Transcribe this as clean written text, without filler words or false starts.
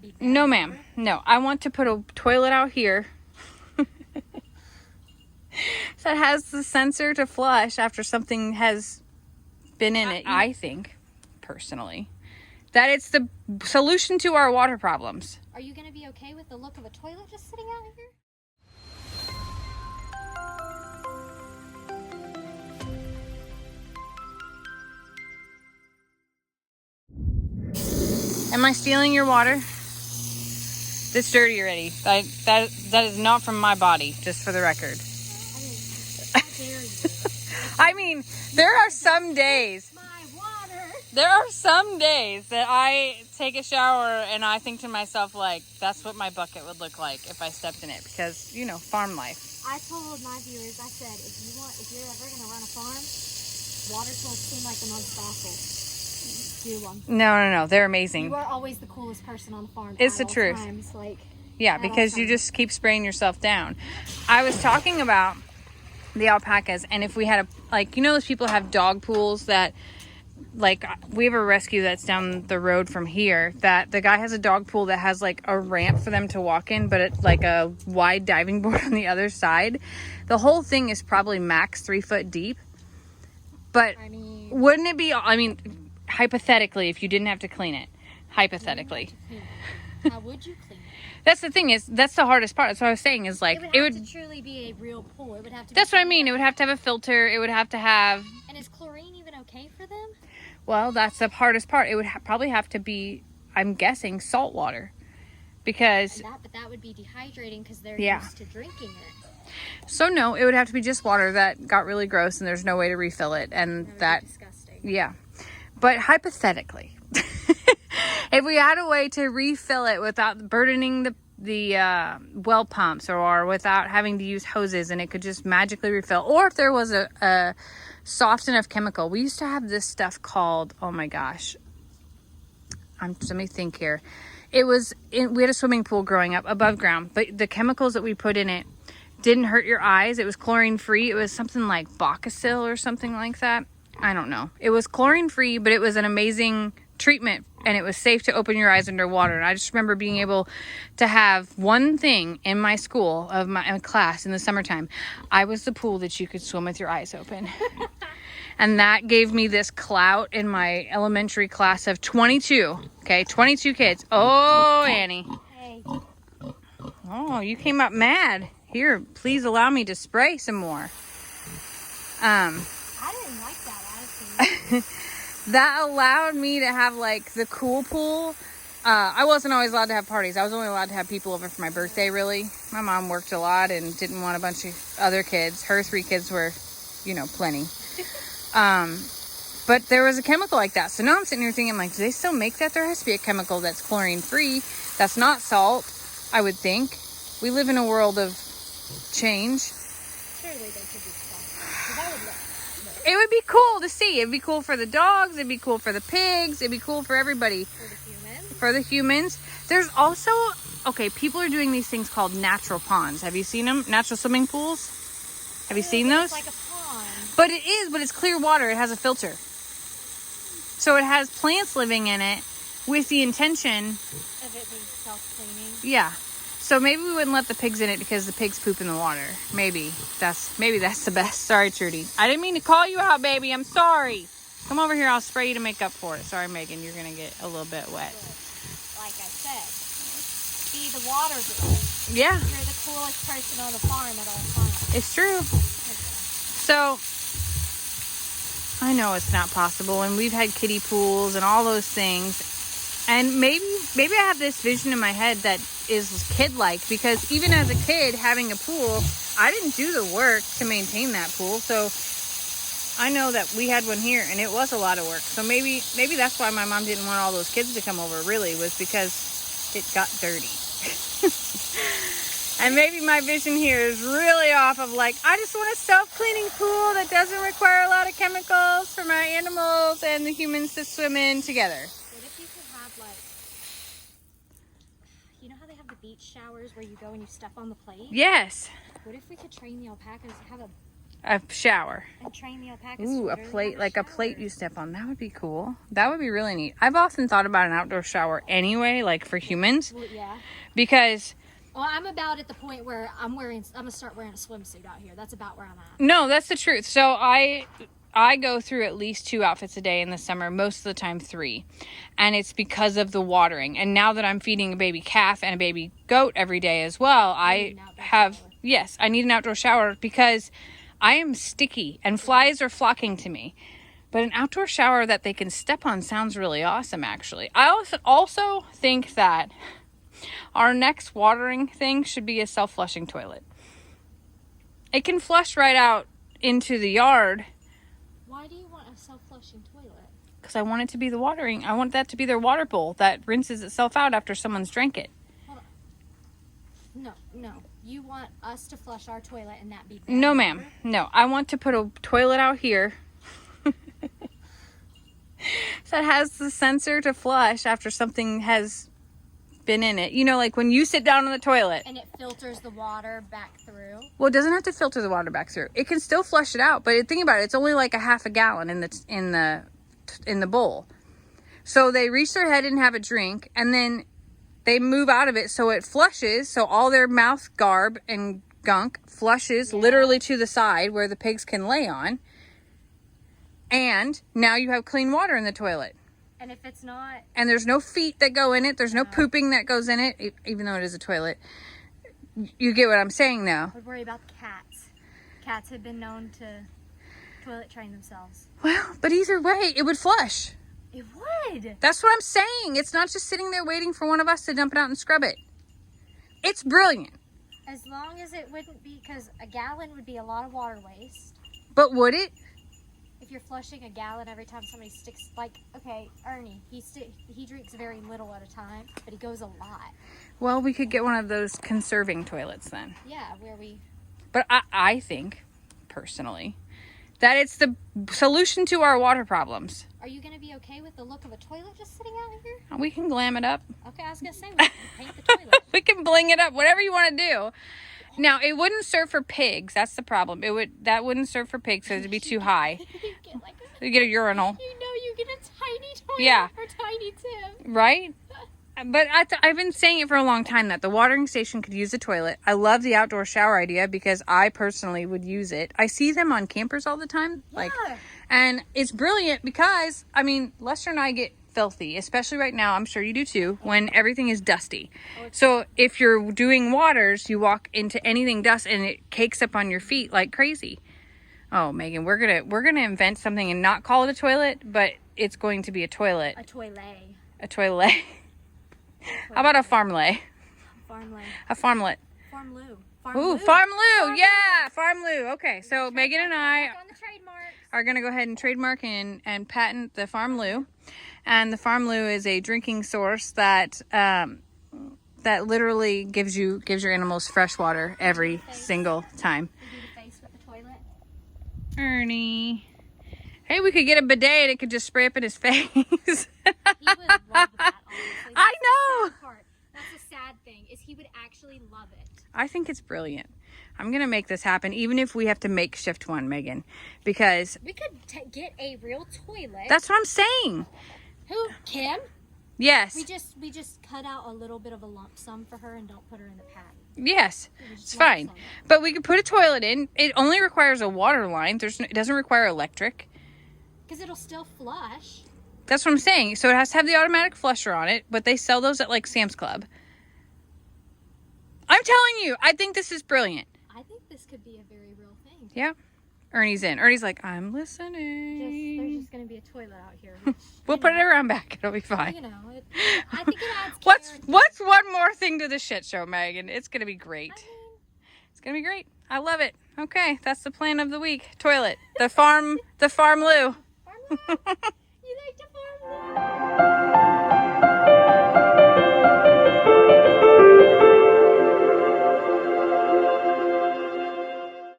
that be bad? No, ma'am. No, I want to put a toilet out here that has the sensor to flush after something has been in it. I think, personally, that it's the solution to our water problems. Are you going to be okay with the look of a toilet just sitting out here? Am I stealing your water? It's dirty already. That is not from my body, just for the record. How dare you? I mean, there are some days. My water. There are some days that I take a shower and I think to myself, like, that's what my bucket would look like if I stepped in it, because, you know, farm life. I told my viewers, I said, if you're ever going to run a farm, water tools seem like the most docile. Do one. No, they're amazing. You are always the coolest person on the farm. It's the truth. Times, like, yeah, because you just keep spraying yourself down. I was talking about the alpacas, and if we had you know those people have dog pools that, like, we have a rescue that's down the road from here, that the guy has a dog pool that has like a ramp for them to walk in, but it's like a wide diving board on the other side. The whole thing is probably max 3 foot deep. But I mean, wouldn't it be, hypothetically, if you didn't have to clean it, hypothetically. How would you clean it? That's the thing, that's the hardest part. That's what I was saying, is like, it would have to truly be a real pool. It would have to. That's what I mean. It would have to have a filter. It would have to have. And is chlorine even okay for them? Well, that's the hardest part. It would probably have to be, I'm guessing, salt water, because. But that would be dehydrating because they're used to drinking it. So no, it would have to be just water that got really gross and there's no way to refill it, and that would be disgusting. Yeah. But hypothetically, if we had a way to refill it without burdening the well pumps, or without having to use hoses, and it could just magically refill, or if there was a soft enough chemical. We used to have this stuff called, oh my gosh, let me think here. We had a swimming pool growing up above ground, but the chemicals that we put in it didn't hurt your eyes. It was chlorine free. It was something like Bacacil or something like that. I don't know. It was chlorine free, but it was an amazing treatment, and it was safe to open your eyes underwater. And I just remember being able to have one thing in my school, of my class in the summertime. I was the pool that you could swim with your eyes open. And that gave me this clout in my elementary class of 22. Okay, 22 kids. Oh, Annie. Hey. Oh, you came up mad. Here, please allow me to spray some more. I didn't like that attitude. That allowed me to have like the cool pool. I wasn't always allowed to have parties. I was only allowed to have people over for my birthday, really. My mom worked a lot and didn't want a bunch of other kids. Her 3 kids were, plenty. But there was a chemical like that. So now I'm sitting here thinking, like, do they still make that? There has to be a chemical that's chlorine free. That's not salt, I would think. We live in a world of change. Surely they could be salt. That would look. It would be cool to see. It'd be cool for the dogs. It'd be cool for the pigs. It'd be cool for everybody. For the humans. There's also, people are doing these things called natural ponds. Have you seen them? Natural swimming pools? Have you seen those? It's like a pond. But it's clear water. It has a filter. So it has plants living in it with the intention of it being self-cleaning. Yeah. So maybe we wouldn't let the pigs in it because the pigs poop in the water. Maybe that's the best. Sorry, Trudy. I didn't mean to call you out, baby. I'm sorry. Come over here. I'll spray you to make up for it. Sorry, Megan. You're going to get a little bit wet. Like I said, be the water girl. Yeah. You're the coolest person on the farm at all times. It's true. So, I know it's not possible. And we've had kiddie pools and all those things. And maybe I have this vision in my head that is kid-like, because even as a kid having a pool, I didn't do the work to maintain that pool. So I know that we had one here and it was a lot of work. So maybe that's why my mom didn't want all those kids to come over, really, was because it got dirty. And maybe my vision here is really off of, like, I just want a self-cleaning pool that doesn't require a lot of chemicals for my animals and the humans to swim in together. What if you could have, like, you know how they have the beach showers where you go and you step on the plate? Yes. What if we could train the alpacas to have a A shower. And train the alpacas. Ooh, to a literally plate, have like a plate shower. you step on. That would be cool. That would be really neat. I've often thought about an outdoor shower anyway, like for humans, Well, yeah. because Well, I'm about at the point where I'm gonna start wearing a swimsuit out here. That's about where I'm at. no, that's the truth. So I go through at least 2 outfits a day in the summer, most of the time 3. And it's because of the watering. And now that I'm feeding a baby calf and a baby goat every day as well, I need an outdoor have, shower. yes, I need an outdoor shower because I am sticky and flies are flocking to me. But an outdoor shower that they can step on sounds really awesome, actually. I also think that our next watering thing should be a self-flushing toilet. It can flush right out into the yard. Why do you want a self-flushing toilet? Because I want it to be the watering. I want that to be their water bowl that rinses itself out after someone's drank it. No. You want us to flush our toilet and that be No, their ma'am. water? No. I want to put a toilet out here that has the sensor to flush after something has been in it. You know, like when you sit down on the toilet. And it filters the water back through. Well, it doesn't have to filter the water back through. It can still flush it out, but think about it. It's only like a half a gallon in the bowl. So they reach their head and have a drink, and then they move out of it so it flushes. So all their mouth garb and gunk flushes literally to the side where the pigs can lay on. And now you have clean water in the toilet. And if it's not, And there's no feet that go in it. There's no pooping that goes in it, even though it is a toilet. You get what I'm saying, though. I'd worry about the cats. Cats have been known to toilet train themselves. Well, but either way, it would flush. It would. That's what I'm saying. It's not just sitting there waiting for one of us to dump it out and scrub it. It's brilliant. As long as it wouldn't be, because a gallon would be a lot of water waste. But would it? If you're flushing a gallon every time somebody sticks, like, okay, Ernie, he drinks very little at a time, but he goes a lot. Well, we could get one of those conserving toilets then. Yeah, where we... But I think, personally, that it's the solution to our water problems. Are you going to be okay with the look of a toilet just sitting out here? We can glam it up. Okay, I was going to say, we can paint the toilet. We can bling it up, whatever you want to do. Now, it wouldn't serve for pigs. That's the problem. That wouldn't serve for pigs because it'd be too high. You get like You get a urinal, you get a tiny toilet Yeah. for Tiny Tim. right? But I've been saying it for a long time that the watering station could use a toilet. I love the outdoor shower idea because I personally would use it. I see them on campers all the time. Yeah. And it's brilliant because, I mean, Lester and I get filthy, especially right now. I'm sure you do too, when everything is dusty. So if you're doing waters, you walk into anything dust and it cakes up on your feet like crazy. Oh, Megan, we're gonna invent something and not call it a toilet, but it's going to be a toilet. A toilet. A toilet. How about a farmlay? Farmland. A farmlet. Farm Lou. Ooh, Farm Lou. Yeah, Farm Lou. Okay, so Megan and I Back on the trademark. are going to go ahead and trademark and patent the Farm Lou. And the Farm Lou is a drinking source that that literally gives your animals fresh water every single time. You do the face with the toilet. Ernie. Hey, we could get a bidet and it could just spray up in his face. He would love that, honestly. I know. That's the sad part. That's the sad thing, is he would actually love it. I think it's brilliant. I'm going to make this happen, even if we have to makeshift one, Megan, because We could get a real toilet. that's what I'm saying. Who? Kim? Yes. We just cut out a little bit of a lump sum for her and don't put her in the patent. Yes. We just It's lump fine. sum it. But we could put a toilet in. It only requires a water line. It doesn't require electric. Because it'll still flush. That's what I'm saying. So it has to have the automatic flusher on it, but they sell those at like Sam's Club. I'm telling you, I think this is brilliant. I think this could be a very real thing. Yeah. Ernie's in. Ernie's like, I'm There's listening. just going to be a toilet out here. Which, We'll put it around back. It'll be fine. I think it adds character. What's one more thing to the shit show, Megan? It's gonna be great. I mean, It's gonna be great. I love it. Okay, that's the plan of the week. Toilet. The farm Lou. farm life.